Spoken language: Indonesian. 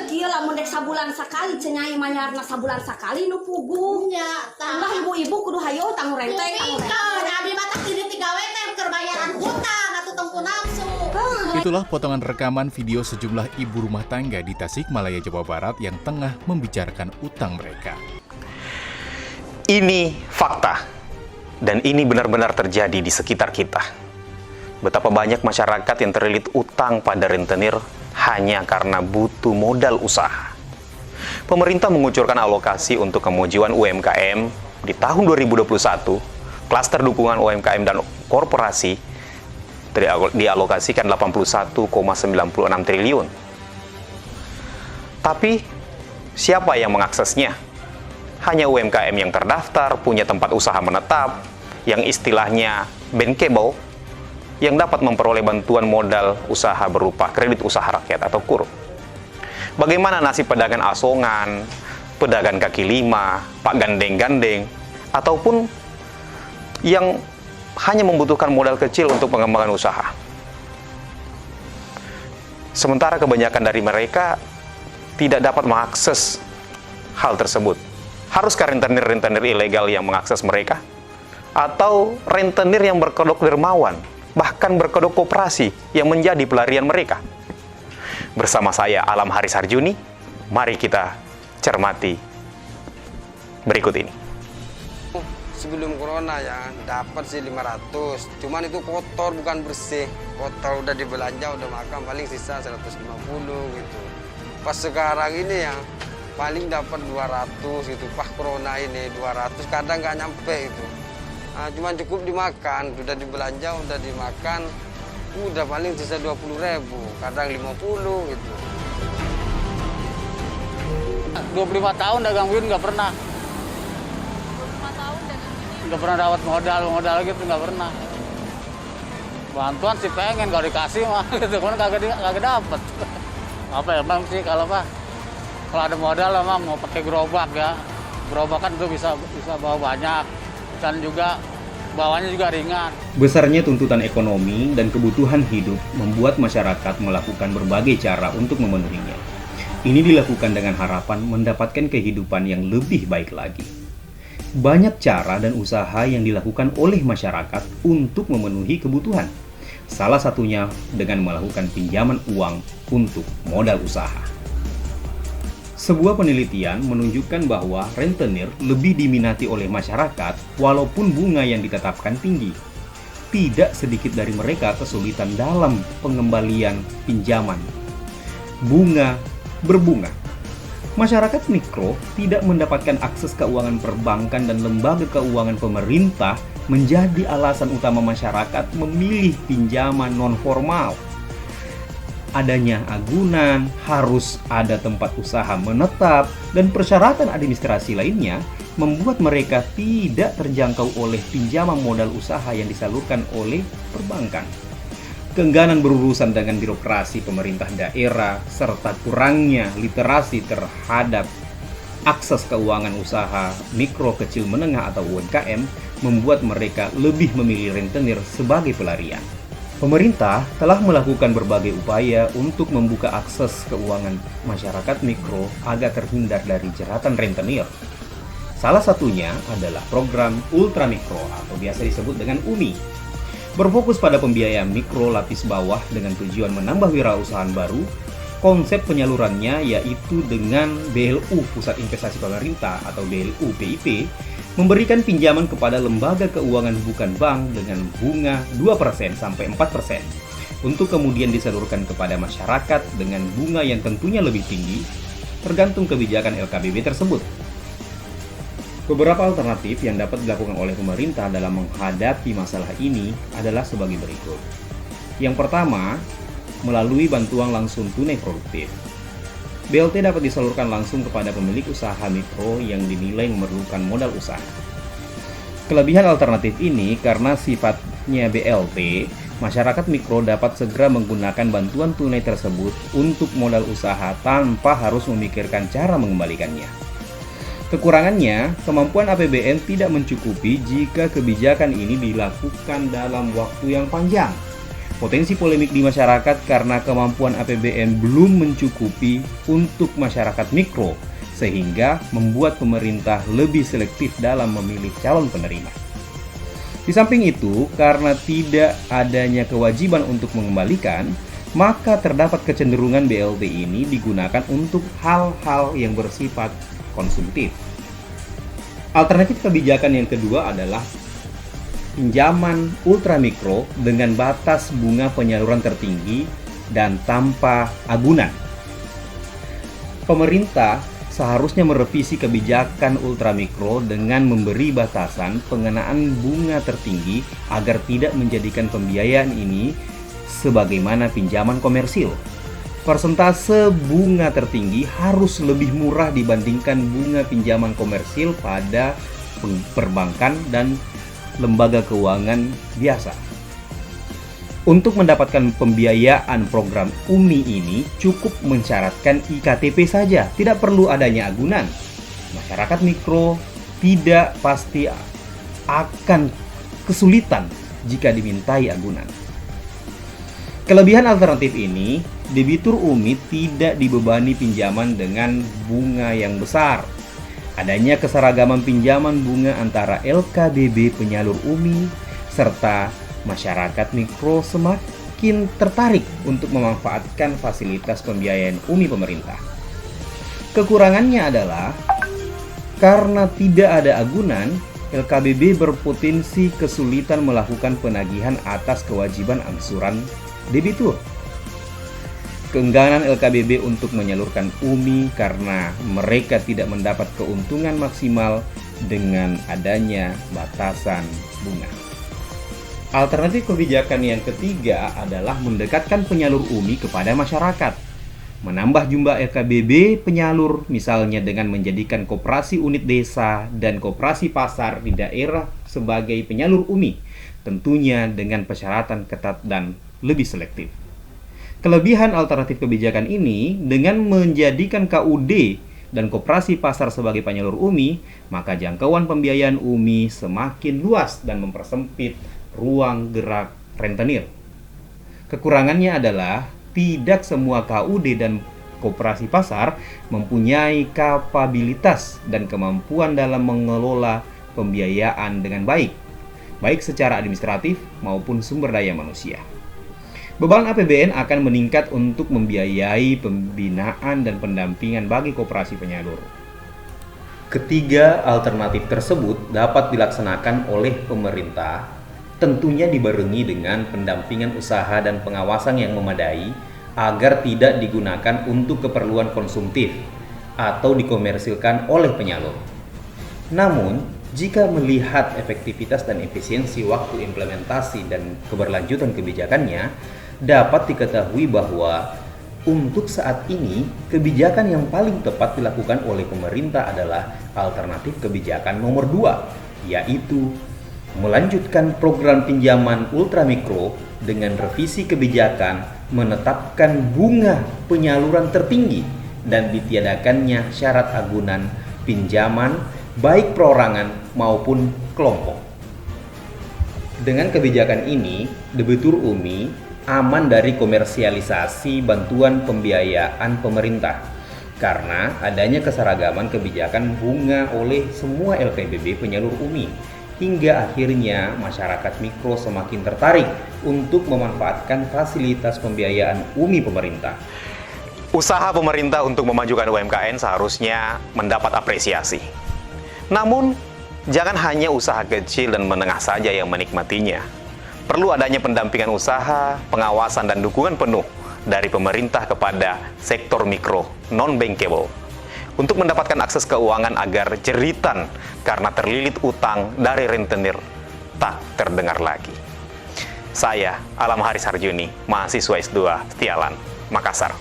kieu lamun dek sabulan sakali cenai mayarna sabulan sakali nu pugu. Nya Tah ibu-ibu kudu hayo tanggung renteng tanggung renteng. Abi mah tak kiri 3 teh keur bayaran hutang atuh tongku nafsu. Itulah potongan rekaman video sejumlah ibu rumah tangga di Tasikmalaya, Jawa Barat yang tengah membicarakan utang mereka. Ini fakta, dan ini benar-benar terjadi di sekitar kita. Betapa banyak masyarakat yang terlilit utang pada rentenir hanya karena butuh modal usaha. Pemerintah mengucurkan alokasi untuk kemajuan UMKM di tahun 2021, klaster dukungan UMKM dan korporasi dialokasikan 81,96 triliun. Tapi, siapa yang mengaksesnya? Hanya UMKM yang terdaftar, punya tempat usaha menetap, yang istilahnya bankable, yang dapat memperoleh bantuan modal usaha berupa kredit usaha rakyat atau KUR. Bagaimana nasib pedagang asongan, pedagang kaki lima, pak gandeng-gandeng, ataupun yang hanya membutuhkan modal kecil untuk pengembangan usaha? Sementara kebanyakan dari mereka tidak dapat mengakses hal tersebut. Haruskah rentenir-rentenir ilegal yang mengakses mereka? Atau rentenir yang berkedok dermawan, bahkan berkedok koperasi yang menjadi pelarian mereka? Bersama saya Alam Haris Harjuni, mari kita cermati berikut ini. Sebelum corona ya dapat sih 500, cuman itu kotor bukan bersih. Kotor udah dibelanja udah makan paling sisa 150 gitu. Pas sekarang ini ya paling dapat 200 gitu. Pas corona ini 200 kadang nggak nyampe itu. Nah, cuman cukup dimakan, udah dibelanja udah dimakan udah paling sisa 20.000, kadang 50 gitu. 25 tahun dagang win nggak pernah. Nggak pernah dapat modal gitu, nggak pernah. Bantuan sih pengen, kalau dikasih mah gitu, kan kagak dapet. Apa ya bang sih kalau ada modal lah mau pakai gerobak ya. Gerobak kan itu bisa bawa banyak dan juga bawanya juga ringan. Besarnya tuntutan ekonomi dan kebutuhan hidup membuat masyarakat melakukan berbagai cara untuk memenuhinya. Ini dilakukan dengan harapan mendapatkan kehidupan yang lebih baik lagi. Banyak cara dan usaha yang dilakukan oleh masyarakat untuk memenuhi kebutuhan. Salah satunya dengan melakukan pinjaman uang untuk modal usaha. Sebuah penelitian menunjukkan bahwa rentenir lebih diminati oleh masyarakat walaupun bunga yang ditetapkan tinggi. Tidak sedikit dari mereka kesulitan dalam pengembalian pinjaman. Bunga berbunga. Masyarakat mikro tidak mendapatkan akses keuangan perbankan dan lembaga keuangan pemerintah menjadi alasan utama masyarakat memilih pinjaman non-formal. Adanya agunan, harus ada tempat usaha menetap, dan persyaratan administrasi lainnya membuat mereka tidak terjangkau oleh pinjaman modal usaha yang disalurkan oleh perbankan. Keengganan berurusan dengan birokrasi pemerintah daerah, serta kurangnya literasi terhadap akses keuangan usaha mikro, kecil, menengah atau UMKM membuat mereka lebih memilih rentenir sebagai pelarian. Pemerintah telah melakukan berbagai upaya untuk membuka akses keuangan masyarakat mikro agar terhindar dari jeratan rentenir. Salah satunya adalah program Ultramikro atau biasa disebut dengan UMI. Berfokus pada pembiayaan mikro lapis bawah dengan tujuan menambah wirausahaan baru. Konsep penyalurannya yaitu dengan BLU Pusat Investasi Pemerintah atau BLU PIP memberikan pinjaman kepada lembaga keuangan bukan bank dengan bunga 2% sampai 4% untuk kemudian disalurkan kepada masyarakat dengan bunga yang tentunya lebih tinggi tergantung kebijakan LKBB tersebut. Beberapa alternatif yang dapat dilakukan oleh pemerintah dalam menghadapi masalah ini adalah sebagai berikut. Yang pertama, melalui bantuan langsung tunai produktif. BLT dapat disalurkan langsung kepada pemilik usaha mikro yang dinilai memerlukan modal usaha. Kelebihan alternatif ini karena sifatnya BLT, masyarakat mikro dapat segera menggunakan bantuan tunai tersebut untuk modal usaha tanpa harus memikirkan cara mengembalikannya. Kekurangannya, kemampuan APBN tidak mencukupi jika kebijakan ini dilakukan dalam waktu yang panjang. Potensi polemik di masyarakat karena kemampuan APBN belum mencukupi untuk masyarakat mikro, sehingga membuat pemerintah lebih selektif dalam memilih calon penerima. Di samping itu, karena tidak adanya kewajiban untuk mengembalikan, maka terdapat kecenderungan BLT ini digunakan untuk hal-hal yang bersifat konsumtif. Alternatif kebijakan yang kedua adalah pinjaman ultramikro dengan batas bunga penyaluran tertinggi dan tanpa agunan. Pemerintah seharusnya merevisi kebijakan ultramikro dengan memberi batasan pengenaan bunga tertinggi agar tidak menjadikan pembiayaan ini sebagaimana pinjaman komersil. Persentase bunga tertinggi harus lebih murah dibandingkan bunga pinjaman komersil pada perbankan dan lembaga keuangan biasa. Untuk mendapatkan pembiayaan program UMI ini cukup mensyaratkan IKTP saja, tidak perlu adanya agunan. Masyarakat mikro tidak pasti akan kesulitan jika dimintai agunan. Kelebihan alternatif ini, debitur UMI tidak dibebani pinjaman dengan bunga yang besar. Adanya keseragaman pinjaman bunga antara LKBB penyalur UMI serta masyarakat mikro semakin tertarik untuk memanfaatkan fasilitas pembiayaan UMI pemerintah. Kekurangannya adalah karena tidak ada agunan, LKBB berpotensi kesulitan melakukan penagihan atas kewajiban angsuran debitur. Keengganan LKBB untuk menyalurkan UMI karena mereka tidak mendapat keuntungan maksimal dengan adanya batasan bunga. Alternatif kebijakan yang ketiga adalah mendekatkan penyalur UMI kepada masyarakat. Menambah jumlah LKBB penyalur misalnya dengan menjadikan koperasi unit desa dan koperasi pasar di daerah sebagai penyalur UMI, tentunya dengan persyaratan ketat dan lebih selektif. Kelebihan alternatif kebijakan ini dengan menjadikan KUD dan koperasi pasar sebagai penyalur UMI, maka jangkauan pembiayaan UMI semakin luas dan mempersempit ruang gerak rentenir. Kekurangannya adalah tidak semua KUD dan koperasi pasar mempunyai kapabilitas dan kemampuan dalam mengelola pembiayaan dengan baik secara administratif maupun sumber daya manusia. Beban APBN akan meningkat untuk membiayai pembinaan dan pendampingan bagi koperasi penyalur. Ketiga alternatif tersebut dapat dilaksanakan oleh pemerintah, tentunya dibarengi dengan pendampingan usaha dan pengawasan yang memadai agar tidak digunakan untuk keperluan konsumtif atau dikomersilkan oleh penyalur. Namun, jika melihat efektivitas dan efisiensi waktu implementasi dan keberlanjutan kebijakannya, dapat diketahui bahwa untuk saat ini, kebijakan yang paling tepat dilakukan oleh pemerintah adalah alternatif kebijakan nomor 2, yaitu melanjutkan program pinjaman ultramikro dengan revisi kebijakan menetapkan bunga penyaluran tertinggi dan ditiadakannya syarat agunan pinjaman baik perorangan maupun kelompok. Dengan kebijakan ini, debitur UMI aman dari komersialisasi bantuan pembiayaan pemerintah karena adanya keseragaman kebijakan bunga oleh semua LKBB penyalur UMI, hingga akhirnya masyarakat mikro semakin tertarik untuk memanfaatkan fasilitas pembiayaan UMI pemerintah. Usaha pemerintah untuk memajukan UMKM seharusnya mendapat apresiasi. Namun, jangan hanya usaha kecil dan menengah saja yang menikmatinya. Perlu adanya pendampingan usaha, pengawasan dan dukungan penuh dari pemerintah kepada sektor mikro non-bankable untuk mendapatkan akses keuangan agar jeritan karena terlilit utang dari rentenir tak terdengar lagi. Saya, Alam Haris Harjuni, mahasiswa S2 Setialan, Makassar.